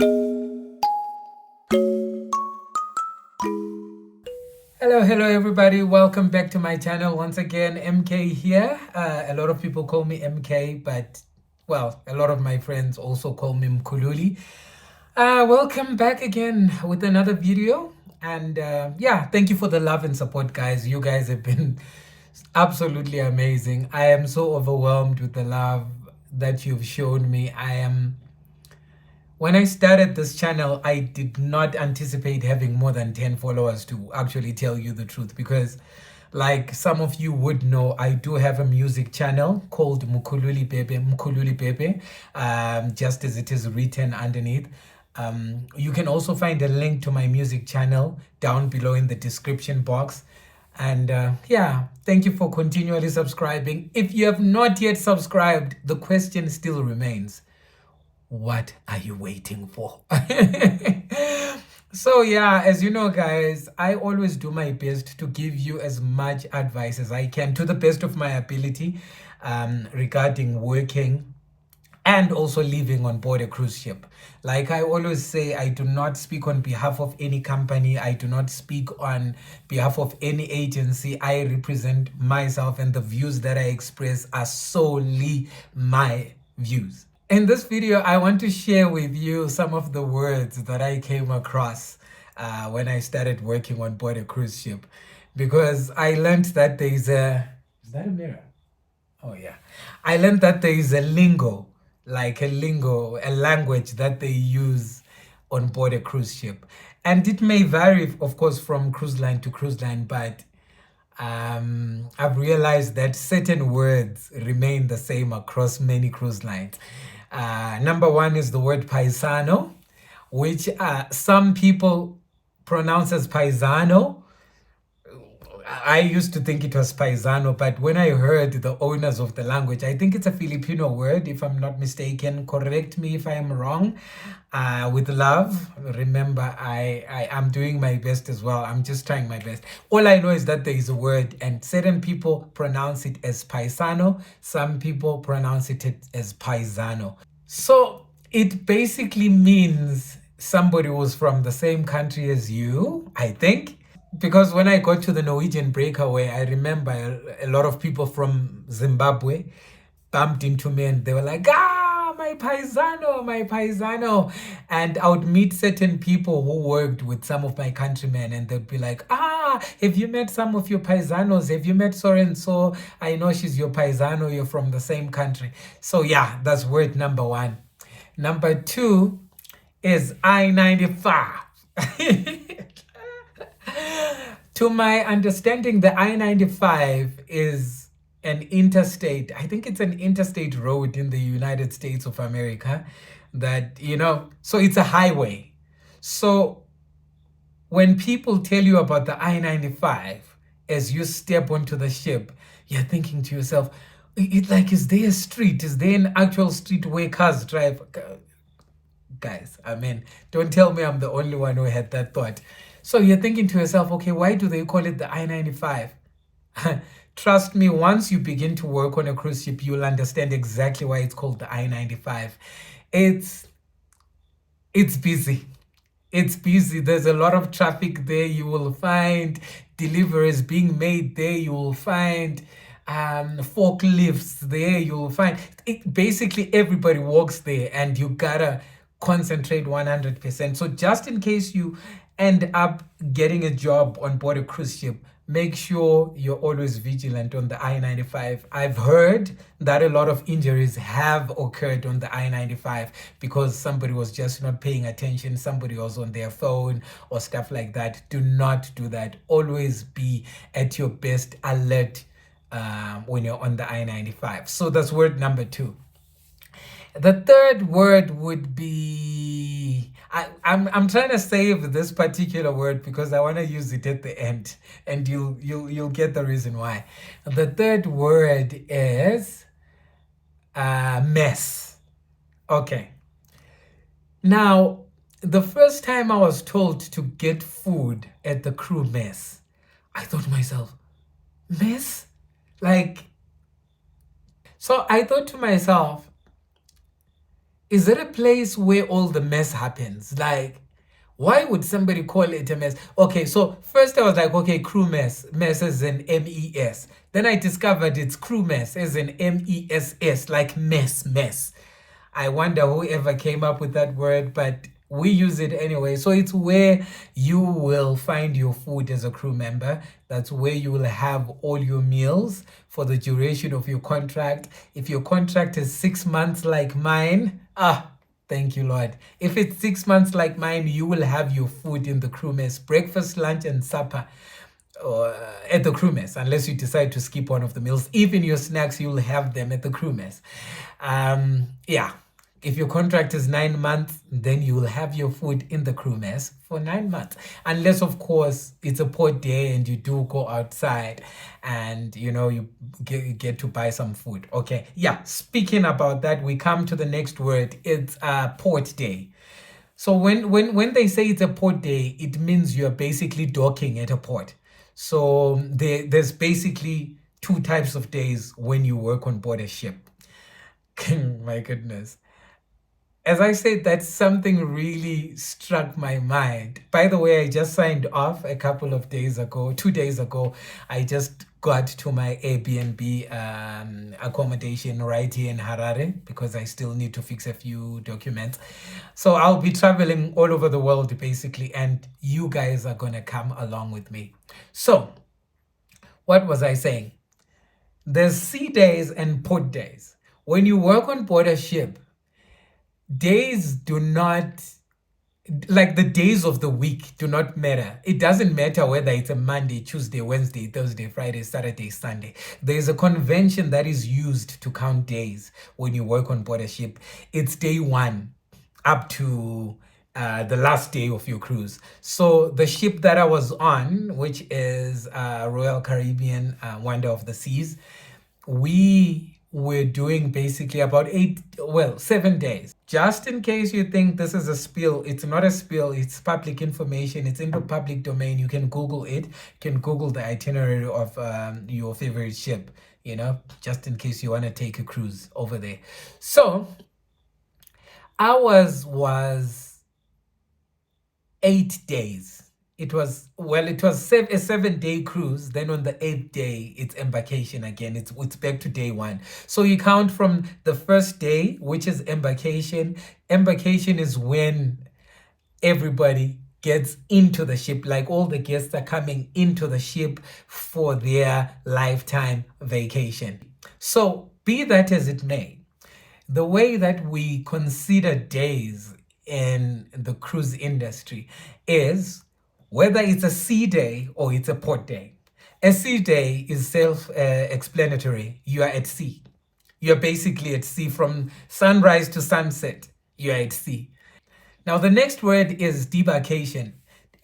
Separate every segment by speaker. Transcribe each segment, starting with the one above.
Speaker 1: Hello everybody. Welcome back to my channel once again. MK here. A lot of people call me MK, but well, a lot of my friends also call me Mkululi. Welcome back again with another video. And yeah, thank you for the love and support, guys. You guys have been absolutely amazing. I am so overwhelmed with the love that you've shown me. When I started this channel, I did not anticipate having more than 10 followers, to actually tell you the truth, because like some of you would know, I do have a music channel called Mkululi Pepe, just as it is written underneath. You can also find a link to my music channel down below in the description box. And yeah, thank you for continually subscribing. If you have not yet subscribed, the question still remains: what are you waiting for? So yeah, as you know, guys, I always do my best to give you as much advice as I can to the best of my ability, regarding working and also living on board a cruise ship. Like I always say, I do not speak on behalf of any company. I do not speak on behalf of any agency. I represent myself, and the views that I express are solely my views. In this video, I want to share with you some of the words that I came across when I started working on board a cruise ship, because I learned that there is a... Is that a mirror? Oh yeah. I learned that there is a lingo, a language that they use on board a cruise ship. And it may vary, of course, from cruise line to cruise line, but I've realized that certain words remain the same across many cruise lines. Number one is the word paisano, which some people pronounce as paisano. I used to think it was paisano, but when I heard the owners of the language, I think it's a Filipino word, if I'm not mistaken. Correct me if I am wrong. With love. Remember, I am doing my best as well. I'm just trying my best. All I know is that there is a word, and certain people pronounce it as paisano. Some people pronounce it as paisano. So it basically means somebody who's from the same country as you, I think. Because when I got to the Norwegian breakaway, I remember a lot of people from Zimbabwe bumped into me, and they were like, my paisano, my paisano. And I would meet certain people who worked with some of my countrymen, and they'd be like, have you met some of your paisanos? Have you met so and so? I know she's your paisano, you're from the same country. So yeah, that's word number one. Number two is I-95. To my understanding, the I-95 is an interstate. I think it's an interstate road in the United States of America that, so it's a highway. So when people tell you about the I-95, as you step onto the ship, you're thinking to yourself, is there a street? Is there an actual street where cars drive? Guys, I mean, don't tell me I'm the only one who had that thought. So you're thinking to yourself, okay, why do they call it the I-95? Trust me, once you begin to work on a cruise ship, you'll understand exactly why it's called the I-95. It's busy. It's busy. There's a lot of traffic there. You will find deliveries being made there. You will find forklifts there. You will find basically everybody walks there, and you gotta concentrate 100%. So just in case you end up getting a job on board a cruise ship, make sure you're always vigilant on the I-95. I've heard that a lot of injuries have occurred on the I-95 because somebody was just not paying attention, somebody was on their phone or stuff like that. Do not do that. Always be at your best alert when you're on the I-95. So that's word number two. The third word would be... I'm trying to save this particular word because I want to use it at the end, and you'll get the reason why. The third word is mess. Okay. Now, the first time I was told to get food at the crew mess, I thought to myself, mess? So I thought to myself, is it a place where all the mess happens? Like, why would somebody call it a mess? Okay, so first I was like, okay, crew mess. Mess is an MES. Then I discovered it's crew mess as an MESS, like mess. I wonder whoever came up with that word, but we use it anyway. So it's where you will find your food as a crew member. That's where you will have all your meals for the duration of your contract. If your contract is 6 months like mine, thank you, Lord. If it's 6 months like mine, you will have your food in the crew mess, breakfast, lunch, and supper. Or at the crew mess, unless you decide to skip one of the meals. Even your snacks, you'll have them at the crew mess. Yeah, if your contract is 9 months, then you will have your food in the crew mess for 9 months, unless of course it's a port day and you do go outside and you get to buy some food. Okay, yeah, speaking about that, we come to the next word. It's port day. So when they say it's a port day, it means you're basically docking at a port. So there's basically two types of days when you work on board a ship. My goodness. As I said, that something really struck my mind. By the way, I just signed off a couple of days ago, 2 days ago. I just got to my Airbnb accommodation right here in Harare because I still need to fix a few documents. So I'll be traveling all over the world basically, and you guys are going to come along with me. So, what was I saying? There's sea days and port days. When you work on board a ship, days do not, like the days of the week do not matter. It doesn't matter whether it's a Monday, Tuesday, Wednesday, Thursday, Friday, Saturday, Sunday. There's a convention that is used to count days when you work on board a ship. It's day one up to the last day of your cruise. So the ship that I was on, which is Royal Caribbean Wonder of the Seas, we were doing basically about 7 days. Just in case you think this is a spill, it's not a spill, it's public information, it's in the public domain. You can Google it, you can Google the itinerary of your favorite ship, just in case you want to take a cruise over there. So ours was 8 days. It was a 7-day cruise. Then on the 8th day, it's embarkation again. It's back to day one. So you count from the first day, which is embarkation. Embarkation is when everybody gets into the ship, like all the guests are coming into the ship for their lifetime vacation. So be that as it may, the way that we consider days in the cruise industry is whether it's a sea day or it's a port day. A sea day is self-explanatory. You are at sea. You're basically at sea from sunrise to sunset. You're at sea. Now, the next word is debarkation.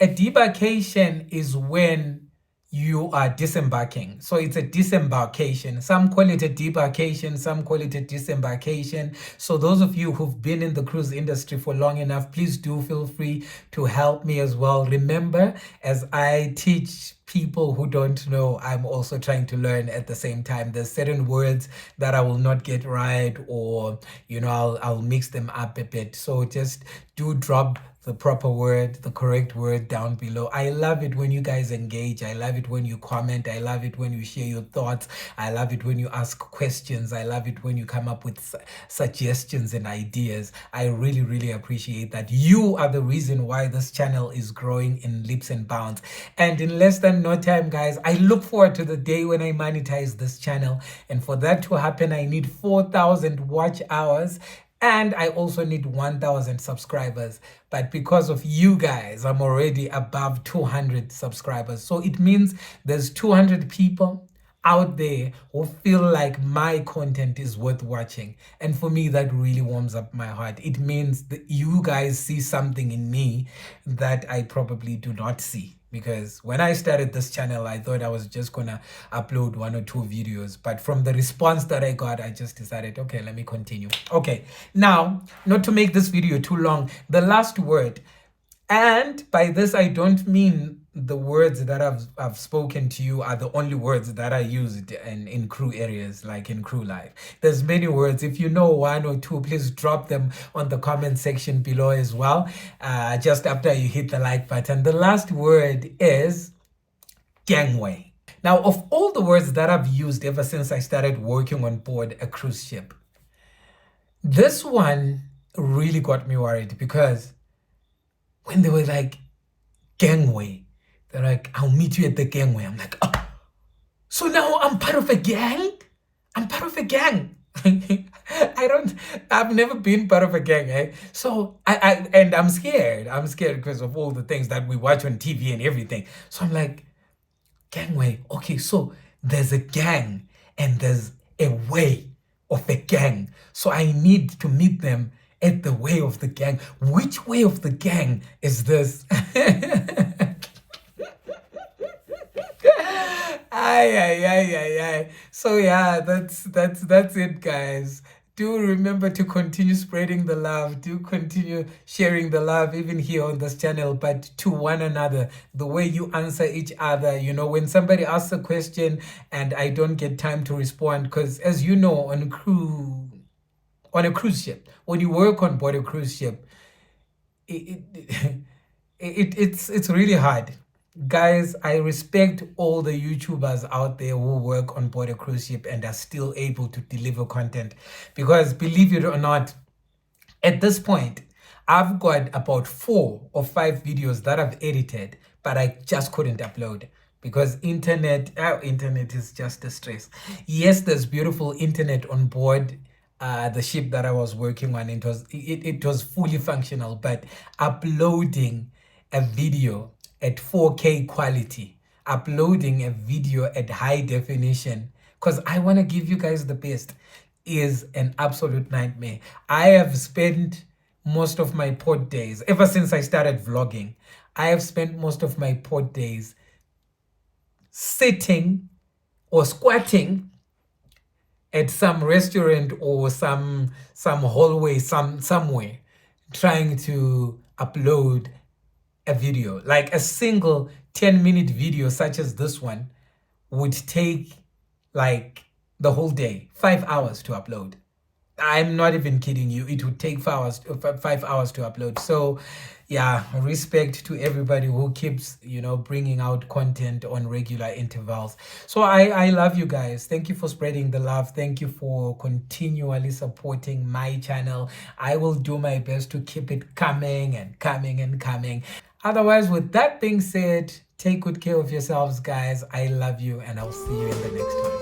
Speaker 1: A debarkation is when you are disembarking. So it's a disembarkation. Some call it a debarkation, some call it a disembarkation. So those of you who've been in the cruise industry for long enough, please do feel free to help me as well. Remember, as I teach people who don't know, I'm also trying to learn at the same time. There's certain words that I will not get right, or I'll mix them up a bit. So just do drop the proper word, the correct word down below. I love it when you guys engage. I love it when you comment. I love it when you share your thoughts. I love it when you ask questions. I love it when you come up with suggestions and ideas. I really, really appreciate that. You are the reason why this channel is growing in leaps and bounds. And in less than no time, guys, I look forward to the day when I monetize this channel. And for that to happen, I need 4,000 watch hours. And I also need 1,000 subscribers. But because of you guys, I'm already above 200 subscribers. So it means there's 200 people out there who feel like my content is worth watching. And for me, that really warms up my heart. It means that you guys see something in me that I probably do not see. Because when I started this channel, I thought I was just gonna upload 1 or 2 videos. But from the response that I got, I just decided, okay, let me continue. Okay, now, not to make this video too long, the last word. And by this, I don't mean the words that I've spoken to you are the only words that are used in crew areas, like in crew life. There's many words. If you know one or two, please drop them on the comment section below as well, just after you hit the like button. The last word is gangway. Now, of all the words that I've used ever since I started working on board a cruise ship, this one really got me worried, because when they were like, gangway, they're like, I'll meet you at the gangway. I'm like, oh, so now I'm part of a gang? I'm part of a gang. I've never been part of a gang, eh? So and I'm scared. I'm scared because of all the things that we watch on TV and everything. So I'm like, gangway. Okay, so there's a gang and there's a way of a gang. So I need to meet them at the way of the gang. Which way of the gang is this? Ay, ay, ay, ay, ay. So yeah, that's it, guys. Do remember to continue spreading the love. Do continue sharing the love, even here on this channel, but to one another. The way you answer each other, you know, when somebody asks a question and I don't get time to respond, because as you know, on a cruise ship, when you work on board a cruise ship, it, it, it's really hard. Guys, I respect all the YouTubers out there who work on board a cruise ship and are still able to deliver content, because believe it or not, at this point, I've got about 4 or 5 videos that I've edited, but I just couldn't upload because internet is just a stress. Yes, there's beautiful internet on board the ship that I was working on. It was fully functional, but uploading a video at 4K quality, uploading a video at high definition, because I want to give you guys the best, is an absolute nightmare. I have spent most of my pod days, ever since I started vlogging, I have spent most of my pod days sitting or squatting at some restaurant or some hallway somewhere, trying to upload a video. Like a single 10-minute video such as this one would take like the whole day, 5 hours to upload. I'm not even kidding you. It would take 5 hours to upload. So yeah, respect to everybody who keeps, you know, bringing out content on regular intervals. So I love you guys. Thank you for spreading the love. Thank you for continually supporting my channel. I will do my best to keep it coming and coming and coming. Otherwise, with that being said, take good care of yourselves, guys. I love you, and I'll see you in the next one.